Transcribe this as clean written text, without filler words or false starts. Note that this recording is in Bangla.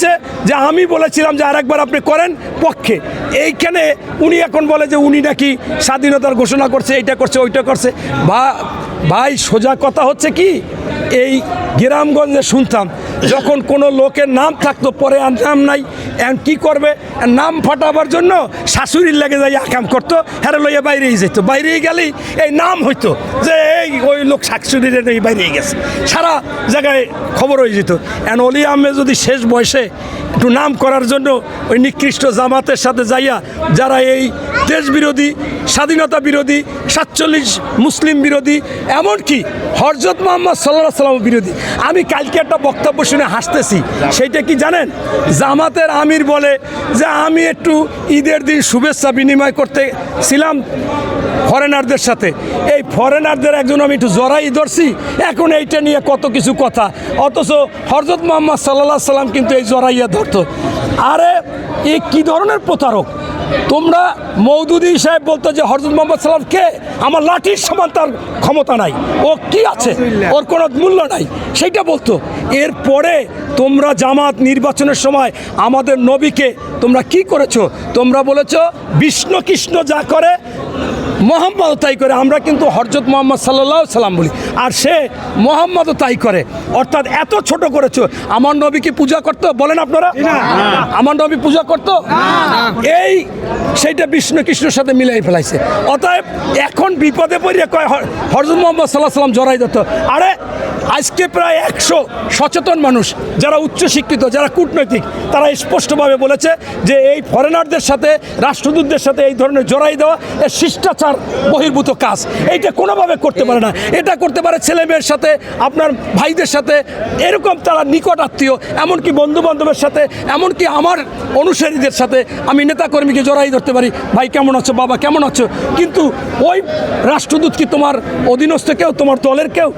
বলছে যে আমি বলেছিলাম যে আরেকবার আপনি করেন পক্ষে, এইখানে উনি এখন বলে যে উনি নাকি স্বাধীনতার ঘোষণা করছে, এইটা করছে ওইটা করছে। ভাই সোজা কথা হচ্ছে কি, এই গ্রামগঞ্জে শুনতাম যখন কোনো লোকের নাম থাকতো পরে আর নাম নাই, এখন কী করবে, নাম ফাটাবার জন্য শাশুড়ির লেগে যাই আকাম করতো, হ্যাঁ লইয়া বাইরেই যেত, বাইরেই গেলেই এই নাম হইতো যে এই ওই লোক শাশুড়ির বাইরেই গেছে, সারা জায়গায় খবর হয়ে যেত। এখন অলি আহমেদ যদি শেষ বয়সে একটু নাম করার জন্য ওই নিকৃষ্ট জামাতের সাথে যাইয়া, যারা এই দেশ বিরোধী, স্বাধীনতা বিরোধী, 47 মুসলিম বিরোধী, এমনকি হযরত মুহাম্মদ সাল্লাল্লাহু আলাইহি ওয়াসাল্লাম বিরোধী। আমি কালকে একটা বক্তব্য শুনে হাসতেছি, সেইটা কি জানেন? জামাতের আমির বলে যে আমি একটু ঈদের দিন শুভেচ্ছা বিনিময় করতে ছিলাম ফরেনারদের সাথে, এই ফরেনারদের একজন আমি একটু জড়াই ধরছি, এখন এইটা নিয়ে কত কিছু কথা, অথচ হযরত মুহাম্মদ সাল্লাল্লাহু আলাইহি ওয়াসাল্লাম কিন্তু এই জড়াইয়া ধরতো। আরে এ কী ধরনের প্রতারক! তোমরা মওদুদি সাহেব বলতো যে হযরত মুহাম্মদ সাল্লাল্লাহু আলাইহি ওয়াসাল্লাম কে, আমার লাঠির সমান তার ক্ষমতা নাই, ও কি আছে, ওর কোনো মূল্য নাই, সেইটা বলতো। এরপরে তোমরা জামাত নির্বাচনের সময় আমাদের নবীকে তোমরা কি করেছো? তোমরা বলেছো বিষ্ণু কৃষ্ণ যা করে মোহাম্মদও তাই করে। আমরা কিন্তু হযরত মুহাম্মদ সাল্লাল্লাহু আলাইহি সাল্লাম বলি, আর সে মোহাম্মদও তাই করে। অর্থাৎ এত ছোট করেছো। আমার নবী কি পূজা করতো বলেন আপনারা? আমার নবী পূজা করতো? এই সেইটা বিষ্ণু কৃষ্ণের সাথে মিলাই ফেলাইছে। অতএব এখন বিপদে পড়িয়ে কয় হযরত মুহাম্মদ সাল্লাল্লাহু আলাইহি সাল্লাম জড়াই দিত। আরে আজকে প্রায় 100 সচেতন মানুষ, যারা উচ্চশিক্ষিত, যারা কূটনৈতিক, তারা স্পষ্টভাবে বলেছে যে এই ফরেনারদের সাথে, রাষ্ট্রদূতদের সাথে এই ধরনের জড়াই দেওয়া এর শিষ্টাচার বহির্ভূত কাজ। এইটা কোনোভাবে করতে পারে না। এটা করতে পারে ছেলেমেয়ের সাথে, আপনার ভাইদের সাথে, এরকম তারা নিকট আত্মীয়, এমনকি বন্ধুবান্ধবের সাথে, এমনকি আমার অনুসারীদের সাথে আমি নেতাকর্মীকে জড়াই ধরতে পারি, ভাই কেমন আছো, বাবা কেমন আছো। কিন্তু ওই রাষ্ট্রদূত কি তোমার অধীনস্থ কেউ, তোমার দলের কেউ?